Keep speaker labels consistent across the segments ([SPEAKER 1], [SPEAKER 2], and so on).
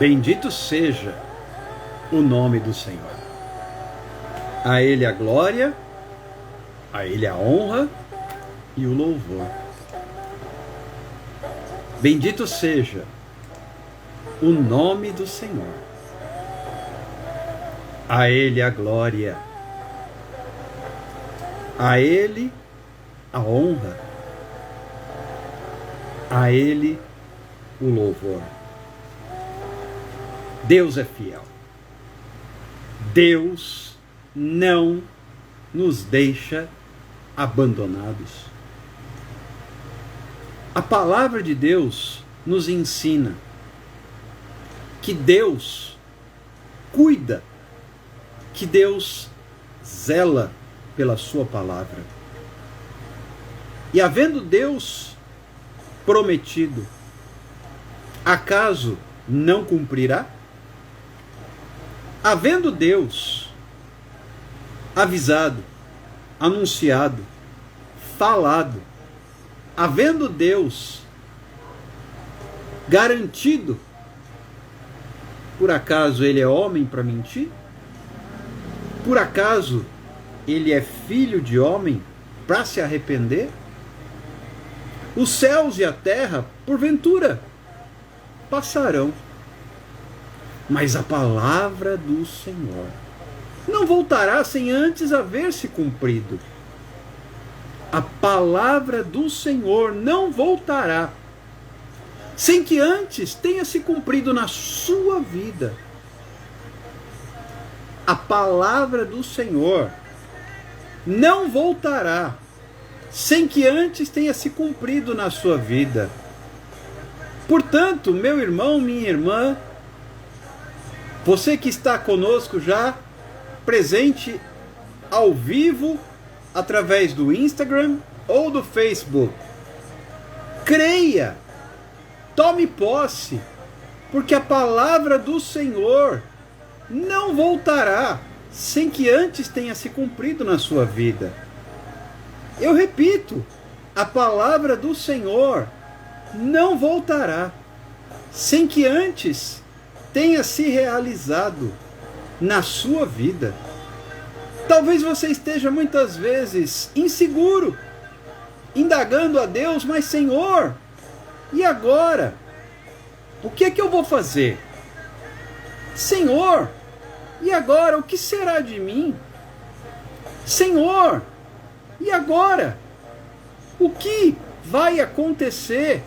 [SPEAKER 1] Bendito seja o nome do Senhor. A Ele a glória, a Ele a honra e o louvor. Bendito seja o nome do Senhor. A Ele a glória, a Ele a honra, a Ele o louvor. Deus é fiel. Deus não nos deixa abandonados. A palavra de Deus nos ensina que Deus cuida, que Deus zela pela sua palavra. E havendo Deus prometido, acaso não cumprirá? Havendo Deus avisado, anunciado, falado, havendo Deus garantido, por acaso Ele é homem para mentir? Por acaso Ele é filho de homem para se arrepender? Os céus e a terra, porventura, passarão, mas a palavra do Senhor não voltará sem antes haver-se cumprido. A palavra do Senhor não voltará sem que antes tenha se cumprido na sua vida. A palavra do Senhor não voltará sem que antes tenha se cumprido na sua vida. Portanto, meu irmão, minha irmã, você que está conosco já, presente ao vivo, através do Instagram ou do Facebook, creia, tome posse, porque a palavra do Senhor não voltará sem que antes tenha se cumprido na sua vida. Eu repito, a palavra do Senhor não voltará sem que antes tenha se realizado na sua vida. Talvez você esteja muitas vezes inseguro, indagando a Deus, mas Senhor, e agora? O que é que eu vou fazer? Senhor, e agora? O que será de mim? Senhor, e agora? O que vai acontecer?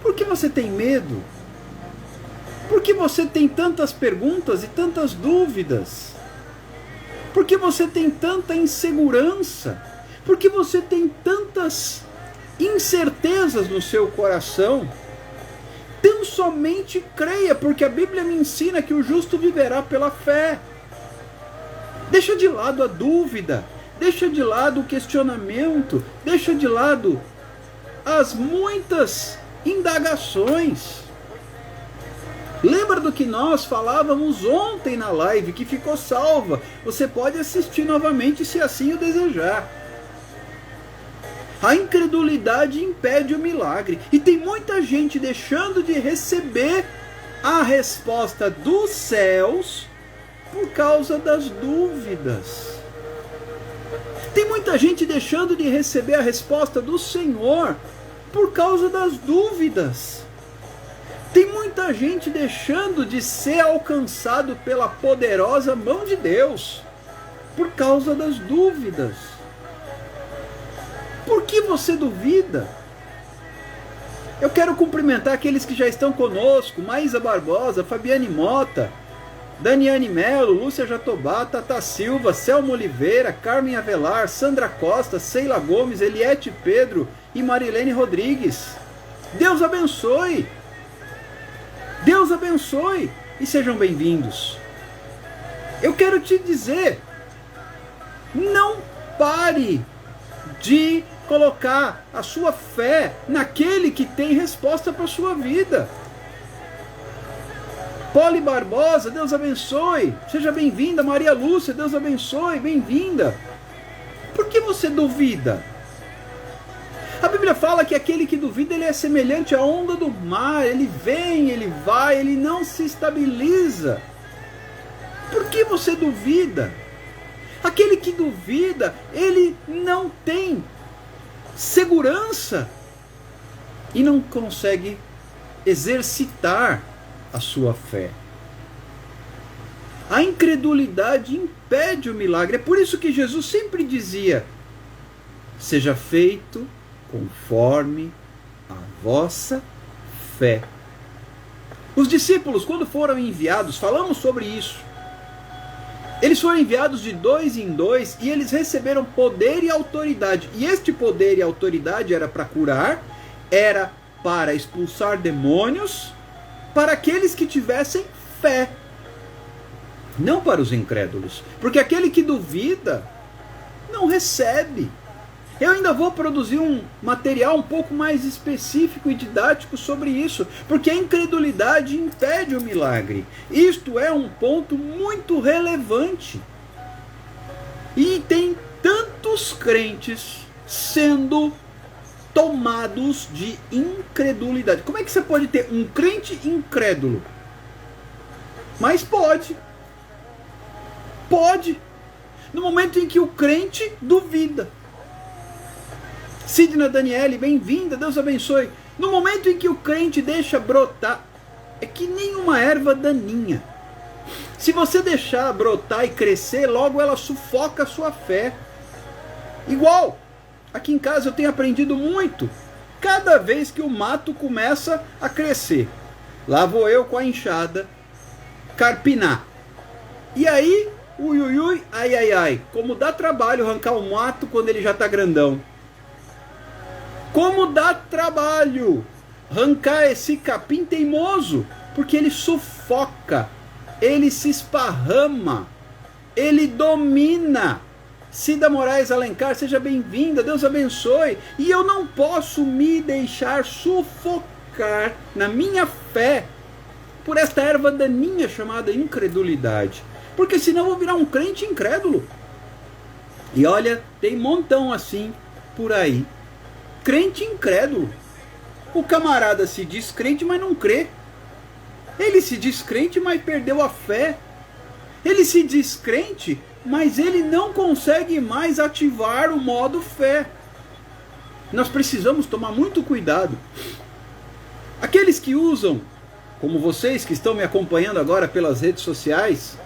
[SPEAKER 1] Por que você tem medo? Por que você tem tantas perguntas e tantas dúvidas? Por que você tem tanta insegurança? Por que você tem tantas incertezas no seu coração? Tão somente creia, porque a Bíblia me ensina que o justo viverá pela fé. Deixa de lado a dúvida, deixa de lado o questionamento, deixa de lado as muitas indagações. Lembra do que nós falávamos ontem na live, que ficou salva? Você pode assistir novamente se assim o desejar. A incredulidade impede o milagre. E tem muita gente deixando de receber a resposta dos céus por causa das dúvidas. Tem muita gente deixando de receber a resposta do Senhor por causa das dúvidas. Tem muita gente deixando de ser alcançado pela poderosa mão de Deus por causa das dúvidas. Por que você duvida? Eu quero cumprimentar aqueles que já estão conosco: Maísa Barbosa, Fabiane Mota, Daniane Melo, Lúcia Jatobá, Tata Silva, Selma Oliveira, Carmen Avelar, Sandra Costa, Sheila Gomes, Eliette Pedro e Marilene Rodrigues. Deus abençoe! Deus abençoe e sejam bem-vindos. Eu quero te dizer, não pare de colocar a sua fé naquele que tem resposta para a sua vida. Poli Barbosa, Deus abençoe, seja bem-vinda. Maria Lúcia, Deus abençoe, bem-vinda. Por que você duvida? A Bíblia fala que aquele que duvida, ele é semelhante à onda do mar. Ele vem, ele vai, ele não se estabiliza. Por que você duvida? Aquele que duvida, ele não tem segurança e não consegue exercitar a sua fé. A incredulidade impede o milagre. É por isso que Jesus sempre dizia: seja feito conforme a vossa fé. Os discípulos, quando foram enviados, falamos sobre isso. Eles foram enviados de 2 em 2 e eles receberam poder e autoridade. E este poder e autoridade era para curar, era para expulsar demônios, para aqueles que tivessem fé. Não para os incrédulos. Porque aquele que duvida não recebe. Eu ainda vou produzir um material um pouco mais específico e didático sobre isso, porque a incredulidade impede o milagre. Isto é um ponto muito relevante. E tem tantos crentes sendo tomados de incredulidade. Como é que você pode ter um crente incrédulo? Mas pode. Pode. No momento em que o crente duvida. Sidna Daniele, bem-vinda, Deus abençoe. No momento em que o crente deixa brotar, é que nem uma erva daninha. Se você deixar brotar e crescer, logo ela sufoca a sua fé. Igual, aqui em casa eu tenho aprendido muito. Cada vez que o mato começa a crescer, lá vou eu com a enxada carpinar. E aí, ui, ui, ui, ai, ai, ai. Como dá trabalho arrancar o mato quando ele já está grandão. Como dá trabalho arrancar esse capim teimoso, porque ele sufoca, ele se esparrama, ele domina. Cida Moraes Alencar, seja bem-vinda, Deus abençoe. E eu não posso me deixar sufocar na minha fé por esta erva daninha chamada incredulidade, porque senão eu vou virar um crente incrédulo. E olha, tem montão assim por aí. Crente incrédulo. O camarada se diz crente, mas não crê. Ele se diz crente, mas perdeu a fé. Ele se diz crente, mas ele não consegue mais ativar o modo fé. Nós precisamos tomar muito cuidado. Aqueles que usam, como vocês que estão me acompanhando agora pelas redes sociais,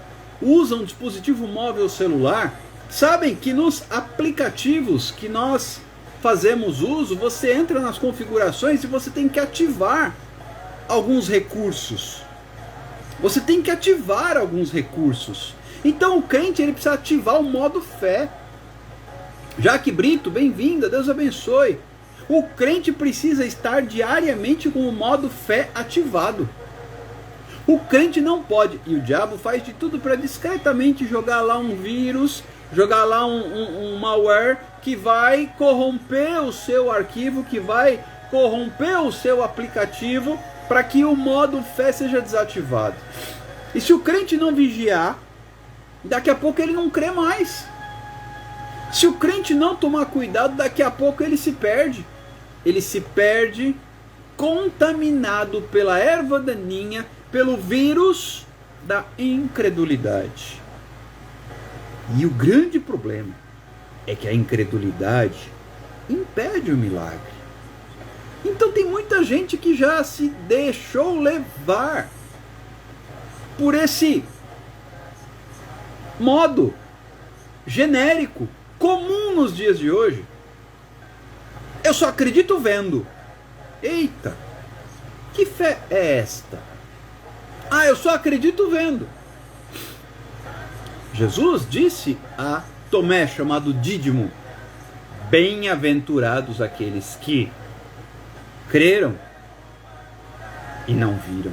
[SPEAKER 1] usam dispositivo móvel celular, sabem que nos aplicativos que nós fazemos uso, você entra nas configurações e você tem que ativar alguns recursos. Você tem que ativar alguns recursos. Então o crente ele precisa ativar o modo fé. Jaque Brito, bem-vinda, Deus abençoe. O crente precisa estar diariamente com o modo fé ativado. O crente não pode, e o diabo faz de tudo para discretamente jogar lá um vírus, jogar lá um malware que vai corromper o seu arquivo, que vai corromper o seu aplicativo, para que o modo fé seja desativado. E se o crente não vigiar, daqui a pouco ele não crê mais. Se o crente não tomar cuidado, daqui a pouco ele se perde. Ele se perde contaminado pela erva daninha, pelo vírus da incredulidade. E o grande problema é que a incredulidade impede o milagre. Então tem muita gente que já se deixou levar por esse modo genérico, comum nos dias de hoje. Eu só acredito vendo. Eita, que fé é esta? Ah, eu só acredito vendo. Jesus disse a Tomé, chamado Dídimo: bem-aventurados aqueles que creram e não viram.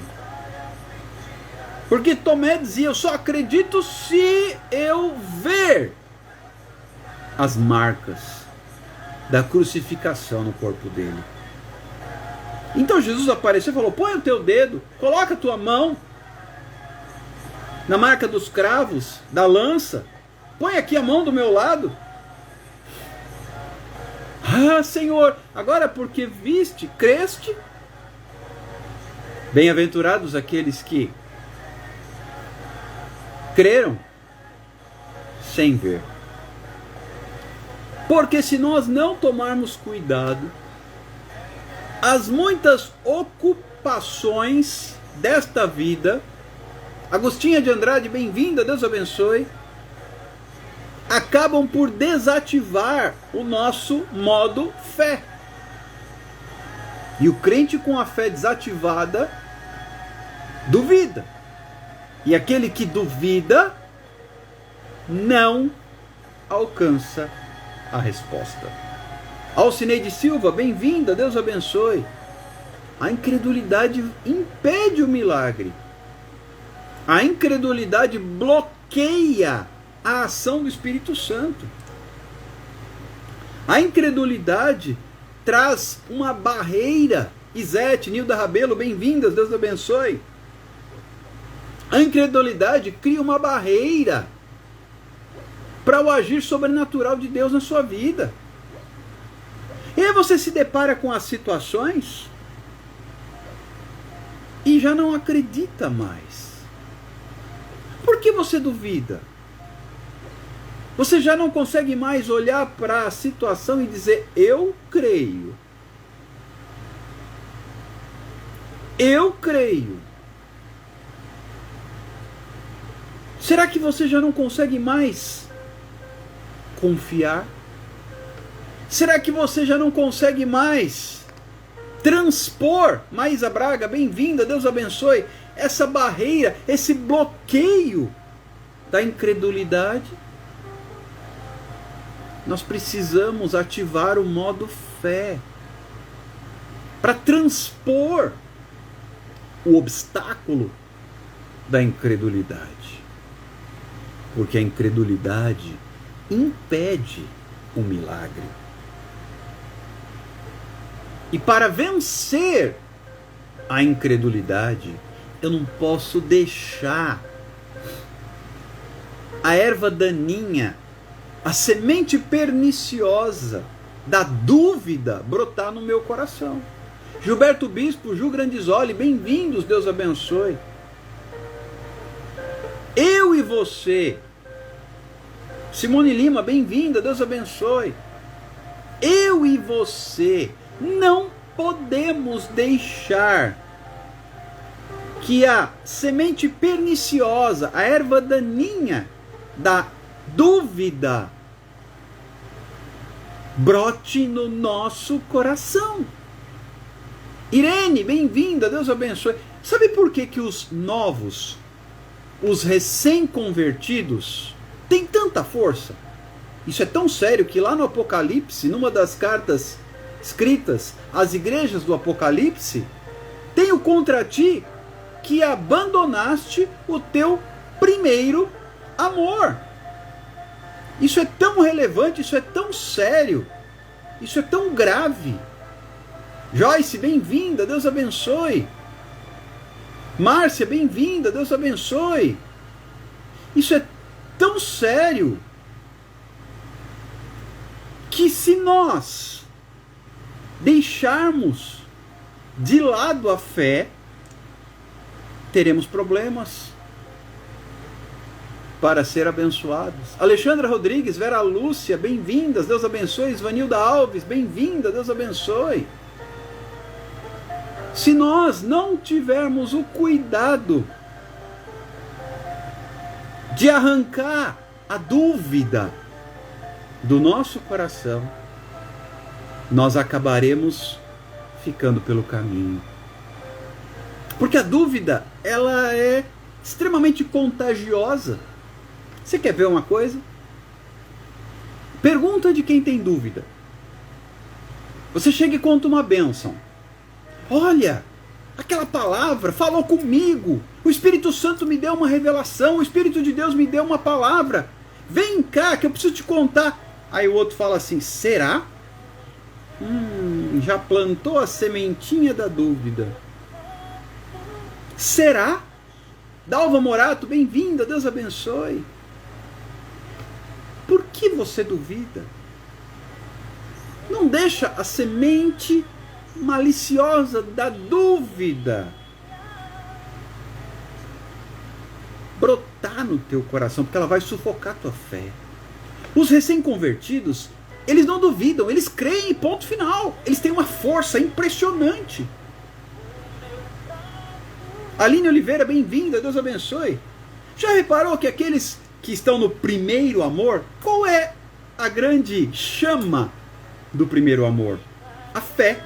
[SPEAKER 1] Porque Tomé dizia: eu só acredito se eu ver as marcas da crucificação no corpo dele. Então Jesus apareceu e falou: põe o teu dedo, coloca a tua mão na marca dos cravos, da lança, põe aqui a mão do meu lado. Ah, Senhor, agora porque viste, creste? Bem-aventurados aqueles que creram sem ver. Porque se nós não tomarmos cuidado, as muitas ocupações desta vida, Agostinha de Andrade, bem-vinda, Deus abençoe, acabam por desativar o nosso modo fé. E o crente com a fé desativada duvida. E aquele que duvida não alcança a resposta. Alcineide Silva, bem-vinda, Deus abençoe. A incredulidade impede o milagre. A incredulidade bloqueia a ação do Espírito Santo. A incredulidade traz uma barreira. Isete, Nilda Rabelo, bem-vindas, Deus abençoe. A incredulidade cria uma barreira para o agir sobrenatural de Deus na sua vida. E aí você se depara com as situações e já não acredita mais. Por que você duvida? Você já não consegue mais olhar para a situação e dizer, eu creio. Eu creio. Será que você já não consegue mais confiar? Será que você já não consegue mais transpor? Maísa Braga, bem-vinda, Deus abençoe. Essa barreira, esse bloqueio da incredulidade. Nós precisamos ativar o modo fé para transpor o obstáculo da incredulidade. Porque a incredulidade impede o milagre. E para vencer a incredulidade, eu não posso deixar a erva daninha, a semente perniciosa da dúvida brotar no meu coração. Gilberto Bispo, Ju Grandisoli, bem-vindos, Deus abençoe. Eu e você. Simone Lima, bem-vinda, Deus abençoe. Eu e você não podemos deixar que a semente perniciosa, a erva daninha da dúvida brote no nosso coração. Irene, bem-vinda, Deus abençoe. Sabe por que os novos, os recém-convertidos, têm tanta força? Isso é tão sério que lá no Apocalipse, numa das cartas escritas às igrejas do Apocalipse, tenho contra ti que abandonaste o teu primeiro amor. Isso é tão relevante, isso é tão sério, isso é tão grave. Joyce, bem-vinda, Deus abençoe. Márcia, bem-vinda, Deus abençoe. Isso é tão sério que se nós deixarmos de lado a fé, teremos problemas para ser abençoados. Alexandra Rodrigues, Vera Lúcia, bem-vindas, Deus abençoe. Isvanilda Alves, bem-vinda, Deus abençoe. Se nós não tivermos o cuidado de arrancar a dúvida do nosso coração, nós acabaremos ficando pelo caminho. Porque a dúvida, ela é extremamente contagiosa. Você quer ver uma coisa? Pergunta de quem tem dúvida. Você chega e conta uma bênção. Olha, aquela palavra falou comigo. O Espírito Santo me deu uma revelação. O Espírito de Deus me deu uma palavra. Vem cá que eu preciso te contar. Aí o outro fala assim, será? Já plantou a sementinha da dúvida. Será? Dalva Morato, bem-vinda, Deus abençoe. Por que você duvida? Não deixa a semente maliciosa da dúvida brotar no teu coração, porque ela vai sufocar a tua fé. Os recém-convertidos, eles não duvidam, eles creem, ponto final. Eles têm uma força impressionante. Aline Oliveira, bem-vinda, Deus abençoe. Já reparou que aqueles que estão no primeiro amor, qual é a grande chama do primeiro amor? A fé.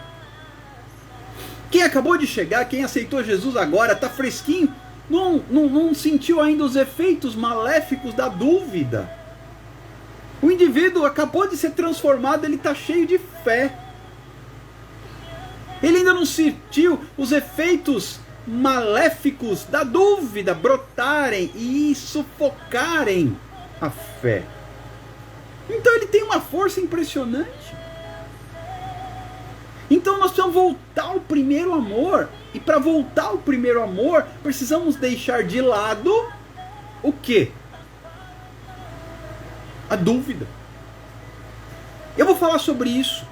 [SPEAKER 1] Quem acabou de chegar, quem aceitou Jesus agora, está fresquinho, não sentiu ainda os efeitos maléficos da dúvida. O indivíduo acabou de ser transformado, ele está cheio de fé. Ele ainda não sentiu os efeitos maléficos da dúvida brotarem e sufocarem a fé. Então ele tem uma força impressionante. Então nós precisamos voltar ao primeiro amor. E para voltar ao primeiro amor, precisamos deixar de lado o quê? A dúvida. Eu vou falar sobre isso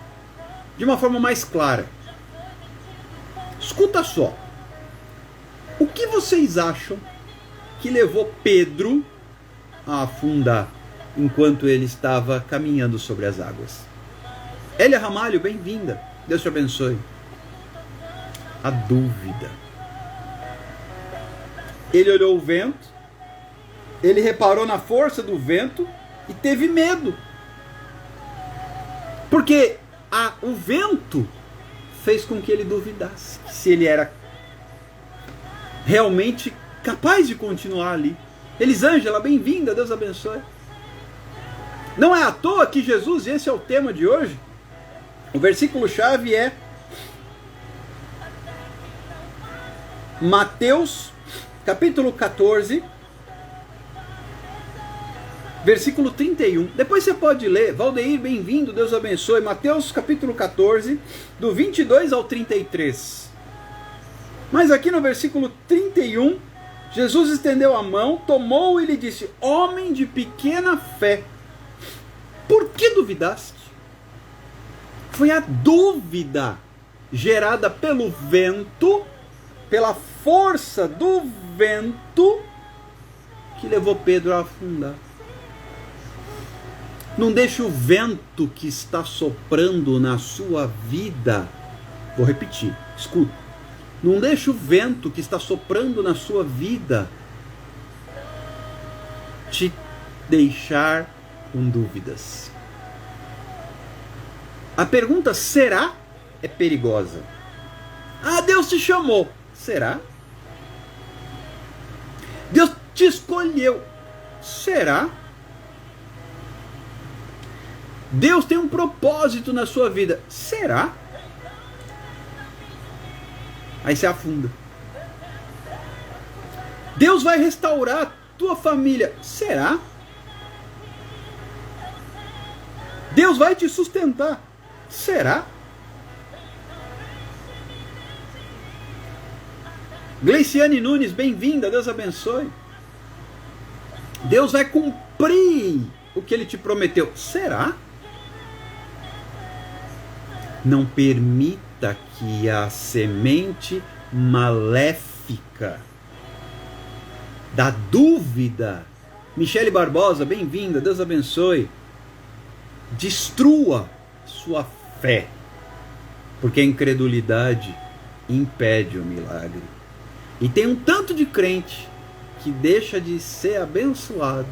[SPEAKER 1] de uma forma mais clara. Escuta só. O que vocês acham que levou Pedro a afundar enquanto ele estava caminhando sobre as águas? Elia Ramalho, bem-vinda. Deus te abençoe. A dúvida. Ele olhou o vento, ele reparou na força do vento e teve medo. Porque o vento fez com que ele duvidasse se ele era realmente capaz de continuar ali. Elisângela, bem-vinda, Deus abençoe. Não é à toa que Jesus, esse é o tema de hoje, o versículo-chave é Mateus, capítulo 14, versículo 31. Depois você pode ler. Valdeir, bem-vindo, Deus abençoe. Mateus, capítulo 14, do 22 ao 33. Mas aqui no versículo 31, Jesus estendeu a mão, tomou e lhe disse: homem de pequena fé, por que duvidaste? Foi a dúvida gerada pelo vento, pela força do vento, que levou Pedro a afundar. Não deixe o vento que está soprando na sua vida, vou repetir, escuta. Não deixe o vento que está soprando na sua vida te deixar com dúvidas. A pergunta será é perigosa. Ah, Deus te chamou. Será? Deus te escolheu. Será? Deus tem um propósito na sua vida. Será? Aí você afunda. Deus vai restaurar a tua família. Será? Deus vai te sustentar. Será? Gleiciane Nunes, bem-vinda, Deus abençoe. Deus vai cumprir o que Ele te prometeu. Será? Não permita que a semente maléfica da dúvida, Michele Barbosa, bem-vinda, Deus abençoe, destrua sua fé, porque a incredulidade impede o milagre. E tem um tanto de crente que deixa de ser abençoado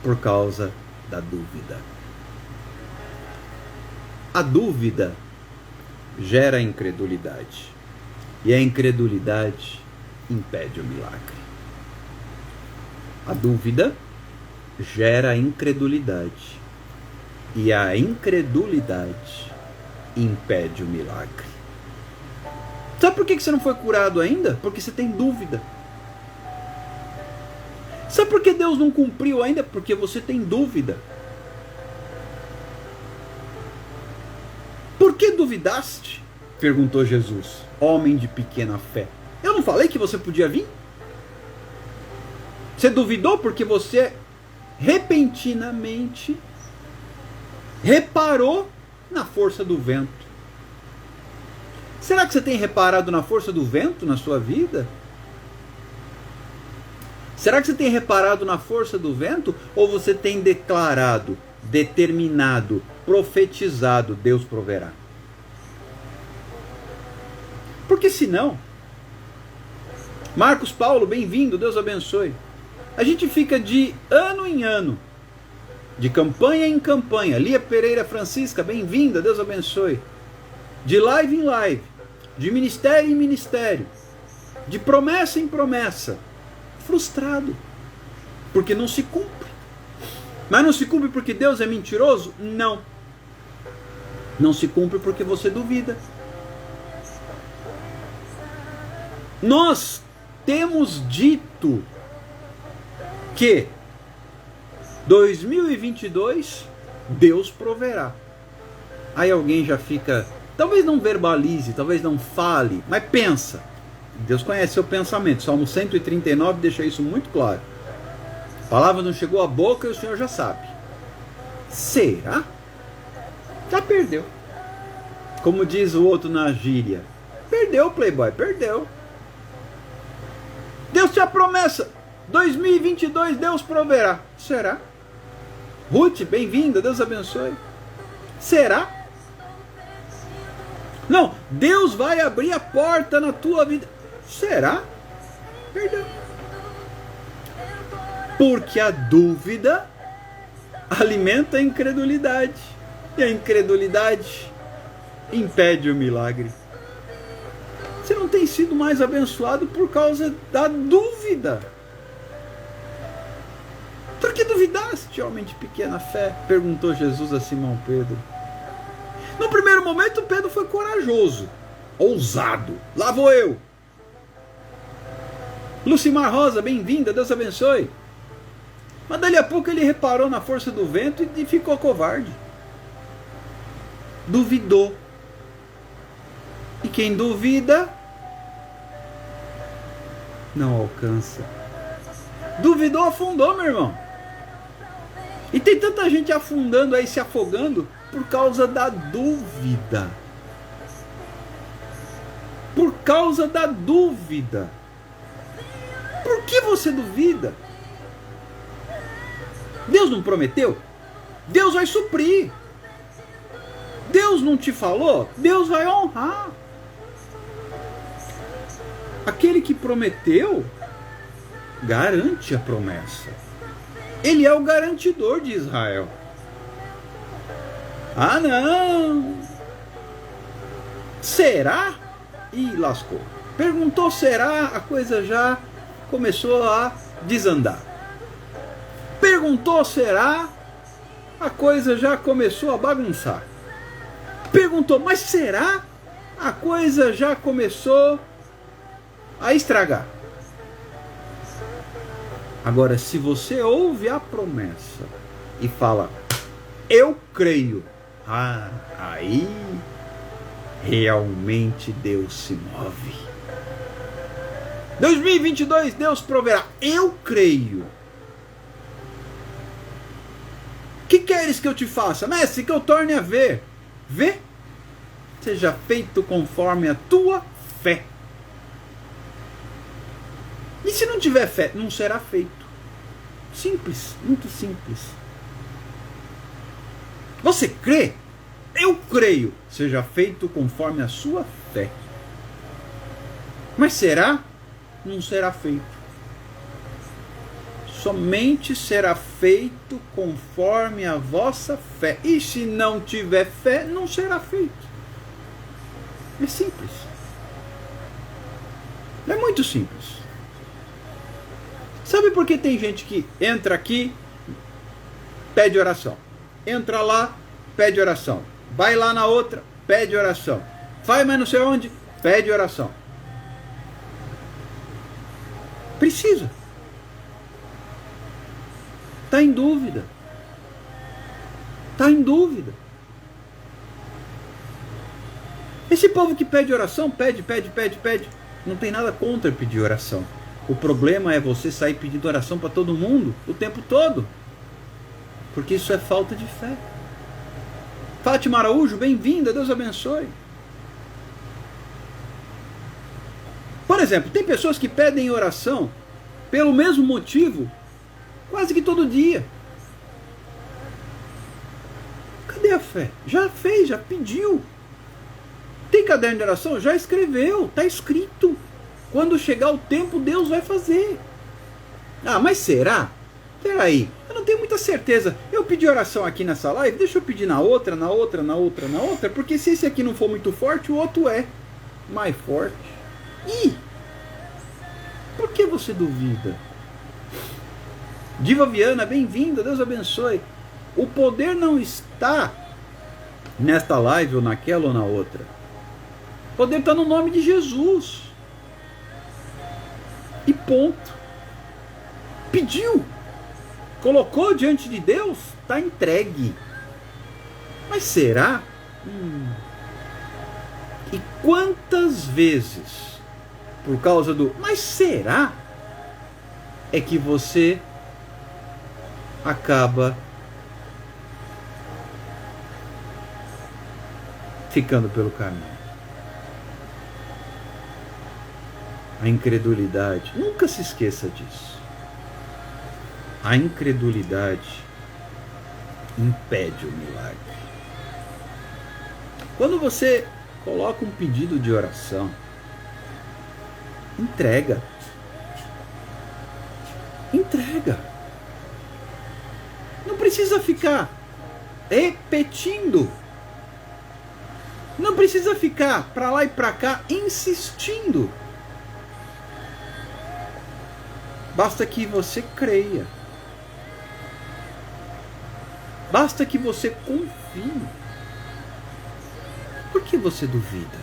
[SPEAKER 1] por causa da dúvida. A dúvida gera incredulidade, e a incredulidade impede o milagre. A dúvida gera incredulidade, e a incredulidade impede o milagre. Sabe por que você não foi curado ainda? Porque você tem dúvida. Sabe por que Deus não cumpriu ainda? Porque você tem dúvida. Por que duvidaste? Perguntou Jesus, homem de pequena fé. Eu não falei que você podia vir? Você duvidou porque você repentinamente reparou na força do vento. Será que você tem reparado na força do vento na sua vida? Será que você tem reparado na força do vento? Ou você tem declarado, determinado, profetizado, Deus proverá? Porque senão, Marcos Paulo, bem-vindo, Deus abençoe. A gente fica de ano em ano, de campanha em campanha. Lia Pereira Francisca, bem-vinda, Deus abençoe. De live em live, de ministério em ministério, de promessa em promessa, frustrado, porque não se cumpre. Mas não se cumpre porque Deus é mentiroso? Não. Não se cumpre porque você duvida. Nós temos dito que 2022 Deus proverá. Aí alguém já fica, talvez não verbalize, talvez não fale, mas pensa. Deus conhece seu pensamento. Salmo 139 deixa isso muito claro. A palavra não chegou à boca e o Senhor já sabe. Será? Já perdeu. Como diz o outro na gíria. Perdeu, playboy, perdeu. Deus te a promessa. 2022 Deus proverá. Será? Ruth, bem-vinda, Deus abençoe. Será? Não, Deus vai abrir a porta na tua vida. Será? Perdão. Porque a dúvida alimenta a incredulidade. E a incredulidade impede o milagre. Você não tem sido mais abençoado por causa da dúvida. Por que duvidaste, homem de pequena fé? Perguntou Jesus a Simão Pedro. No primeiro momento, Pedro foi corajoso, ousado. Lá vou eu. Lucimar Rosa, bem-vinda, Deus abençoe. Mas dali a pouco ele reparou na força do vento e ficou covarde. Duvidou. E quem duvida, não alcança. Duvidou, afundou, meu irmão. E tem tanta gente afundando aí, se afogando, por causa da dúvida. Por causa da dúvida. Por que você duvida? Deus não prometeu? Deus vai suprir. Deus não te falou? Deus vai honrar. Aquele que prometeu, garante a promessa. Ele é o garantidor de Israel. Ah, não! Será? Ih, lascou. Perguntou será, a coisa já começou a desandar. Perguntou será, a coisa já começou a bagunçar. Perguntou, mas será? A coisa já começou a estragar. Agora, se você ouve a promessa e fala, eu creio, aí realmente Deus se move. 2022 Deus proverá, eu creio. Que queres que eu te faça? Mestre, que eu torne a ver. Vê, seja feito conforme a tua fé. E se não tiver fé, não será feito. Simples, muito simples. Você crê? Eu creio. Seja feito conforme a sua fé. Mas será? Não será feito. Somente será feito conforme a vossa fé. E se não tiver fé, não será feito. É simples. É muito simples. Sabe por que tem gente que entra aqui, pede oração? Entra lá, pede oração. Vai lá na outra, pede oração. Vai mais não sei onde, pede oração. Precisa. Está em dúvida. Está em dúvida. Esse povo que pede oração, pede. Não tem nada contra pedir oração. O problema é você sair pedindo oração para todo mundo o tempo todo. Porque isso é falta de fé. Fátima Araújo, bem-vinda, Deus abençoe. Por exemplo, tem pessoas que pedem oração pelo mesmo motivo quase que todo dia. Cadê a fé? Já fez, já pediu. Tem caderno de oração? Já escreveu, está escrito. Quando chegar o tempo, Deus vai fazer. Ah, mas será? Peraí, eu não tenho muita certeza. Eu pedi oração aqui nessa live, deixa eu pedir na outra, porque se esse aqui não for muito forte, o outro é mais forte. Ih, por que você duvida? Diva Viana, bem-vinda, Deus abençoe. O poder não está nesta live ou naquela ou na outra. O poder está no nome de Jesus. E ponto. Pediu. Colocou diante de Deus, está entregue. Mas será? E quantas vezes, por causa do mas será, é que você acaba ficando pelo caminho? A incredulidade, nunca se esqueça disso. A incredulidade impede o milagre. Quando você coloca um pedido de oração, entrega. Entrega. Não precisa ficar repetindo. Não precisa ficar para lá e para cá insistindo. Basta que você creia. Basta que você confie. Por que você duvida?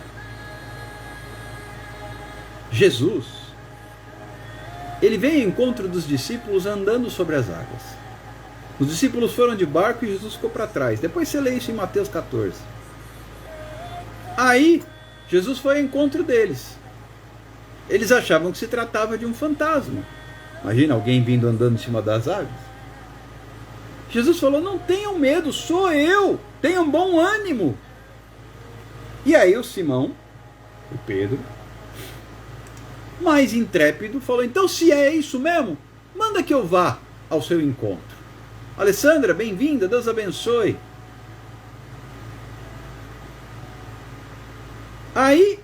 [SPEAKER 1] Jesus, ele veio ao encontro dos discípulos andando sobre as águas. Os discípulos foram de barco e Jesus ficou para trás. Depois você lê isso em Mateus 14. Aí, Jesus foi ao encontro deles. Eles achavam que se tratava de um fantasma. Imagina alguém vindo andando em cima das águas. Jesus falou, não tenham medo, sou eu, tenham bom ânimo. E aí o Simão, o Pedro, mais intrépido, falou, então se é isso mesmo, manda que eu vá ao seu encontro. Alessandra, bem-vinda, Deus abençoe. Aí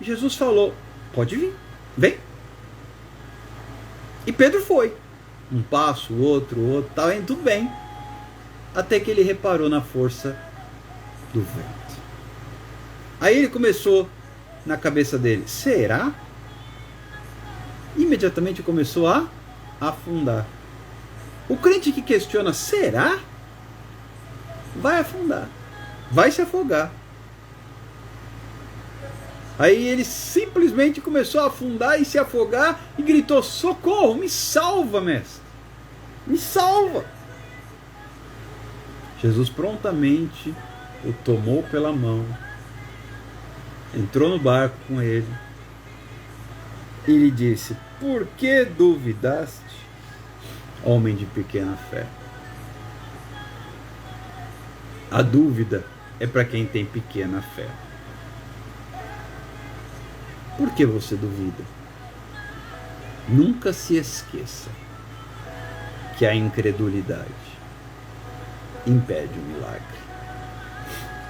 [SPEAKER 1] Jesus falou, pode vir, vem. E Pedro foi. Um passo, outro, estava indo tudo bem. Até que ele reparou na força do vento. Aí ele começou na cabeça dele, será? Imediatamente começou a afundar. O crente que questiona, será? Vai afundar. Vai se afogar. Aí ele simplesmente começou a afundar e se afogar e gritou, socorro, me salva, mestre. Me salva. Jesus prontamente o tomou pela mão, entrou no barco com ele e lhe disse, por que duvidaste, homem de pequena fé? A dúvida é para quem tem pequena fé. Por que você duvida? Nunca se esqueça que a incredulidade impede o milagre.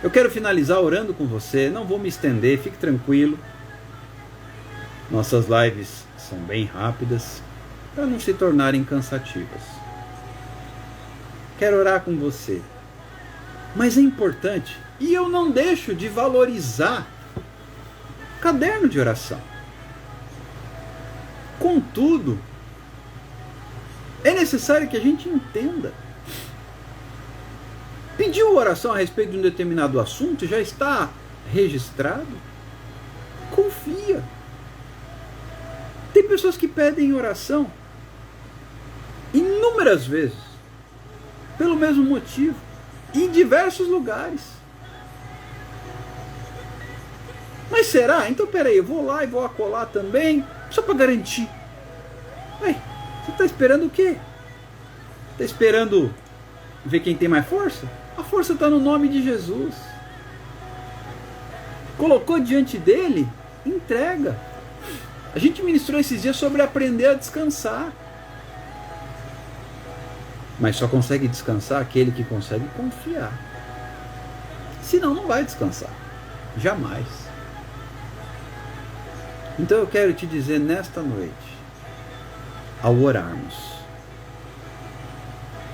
[SPEAKER 1] Eu quero finalizar orando com você, não vou me estender, fique tranquilo. Nossas lives são bem rápidas, para não se tornarem cansativas. Quero orar com você. Mas é importante, e eu não deixo de valorizar caderno de oração. Contudo, é necessário que a gente entenda. Pediu oração a respeito de um determinado assunto, já está registrado? Confia. Tem pessoas que pedem oração inúmeras vezes, pelo mesmo motivo, em diversos lugares. Mas será? Então peraí, eu vou lá e vou acolá também, só para garantir. Ué, você está esperando o quê? Está esperando ver quem tem mais força? A força está no nome de Jesus. Colocou diante dele, entrega. A gente ministrou esses dias sobre aprender a descansar. Mas só consegue descansar aquele que consegue confiar. Senão não vai descansar. Jamais. Então eu quero te dizer nesta noite, ao orarmos,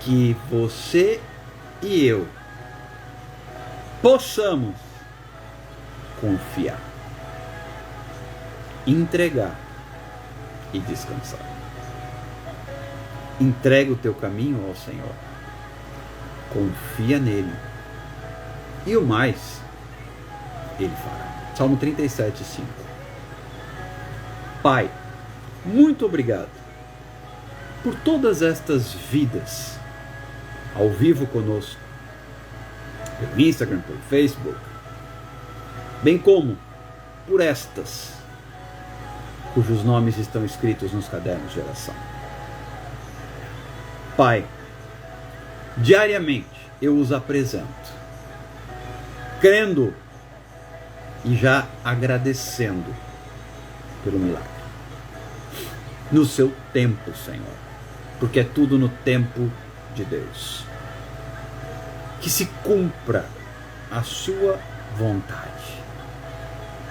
[SPEAKER 1] que você e eu possamos confiar, entregar e descansar. Entrega o teu caminho ao Senhor, confia nele, e o mais ele fará. Salmo 37, 5. Pai, muito obrigado por todas estas vidas ao vivo conosco, pelo Instagram, pelo Facebook, bem como por estas cujos nomes estão escritos nos cadernos de oração. Pai, diariamente eu os apresento, crendo e já agradecendo pelo milagre. No seu tempo, Senhor, porque é tudo no tempo de Deus. Que se cumpra a sua vontade.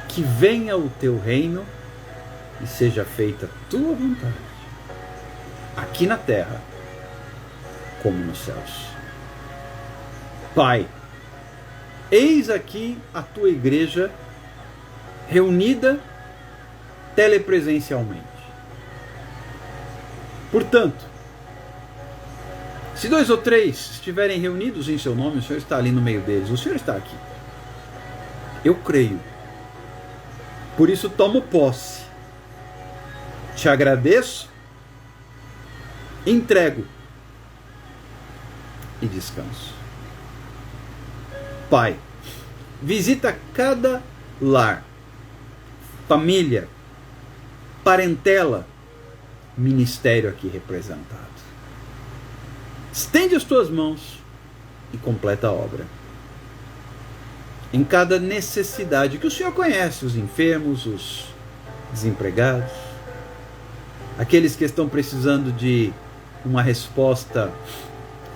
[SPEAKER 1] Que venha o teu reino e seja feita a tua vontade, aqui na terra como nos céus. Pai, eis aqui a tua igreja reunida telepresencialmente. Portanto, se 2 ou 3 estiverem reunidos em seu nome, o Senhor está ali no meio deles, o Senhor está aqui. Eu creio. Por isso tomo posse. Te agradeço, entrego e descanso. Pai, visita cada lar, família, parentela, ministério aqui representado. Estende as tuas mãos e completa a obra. Em cada necessidade que o Senhor conhece, os enfermos, os desempregados, aqueles que estão precisando de uma resposta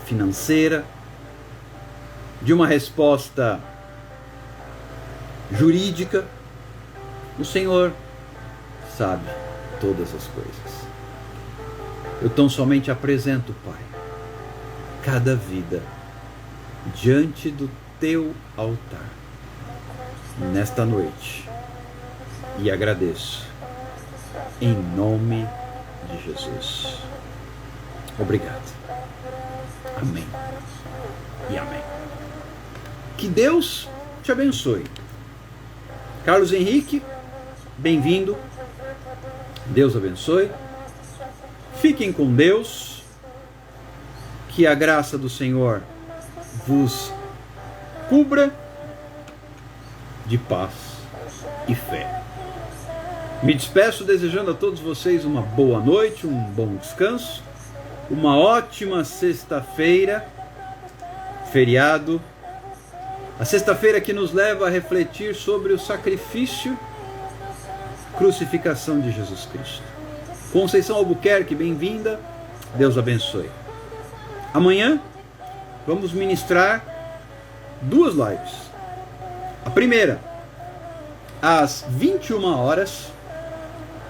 [SPEAKER 1] financeira, de uma resposta jurídica, o Senhor sabe todas as coisas. Eu tão somente apresento, Pai, cada vida diante do teu altar nesta noite e agradeço em nome de Jesus. Obrigado. Amém e amém. Que Deus te abençoe. Carlos Henrique, bem-vindo. Deus abençoe. Fiquem com Deus. Que a graça do Senhor vos cubra de paz e fé. Me despeço desejando a todos vocês uma boa noite, um bom descanso, uma ótima sexta-feira, feriado. A sexta-feira que nos leva a refletir sobre o sacrifício, crucificação de Jesus Cristo. Conceição Albuquerque, bem-vinda. Deus abençoe. Amanhã vamos ministrar 2 lives. A primeira, às 21 horas,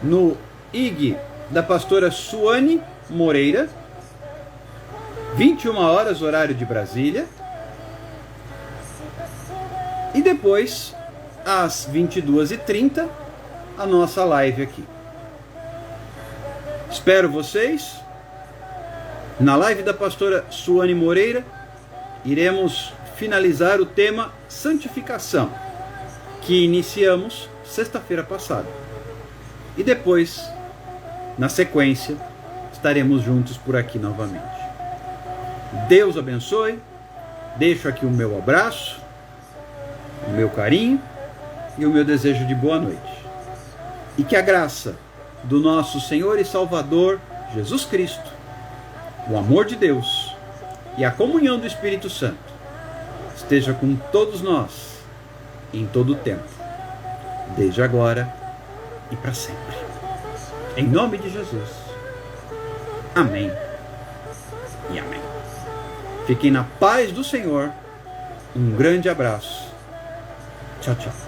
[SPEAKER 1] no IG da pastora Suane Moreira, 21 horas, horário de Brasília. E depois, às 22h30, a nossa live aqui. Espero vocês. Na live da pastora Suane Moreira, iremos finalizar o tema santificação, que iniciamos sexta-feira passada. E depois, na sequência, estaremos juntos por aqui novamente. Deus abençoe. Deixo aqui o meu abraço, o meu carinho e o meu desejo de boa noite. E que a graça do nosso Senhor e Salvador Jesus Cristo, o amor de Deus e a comunhão do Espírito Santo esteja com todos nós em todo o tempo, desde agora e para sempre. Em nome de Jesus. Amém e amém. Fiquem na paz do Senhor. Um grande abraço. Tchau, tchau.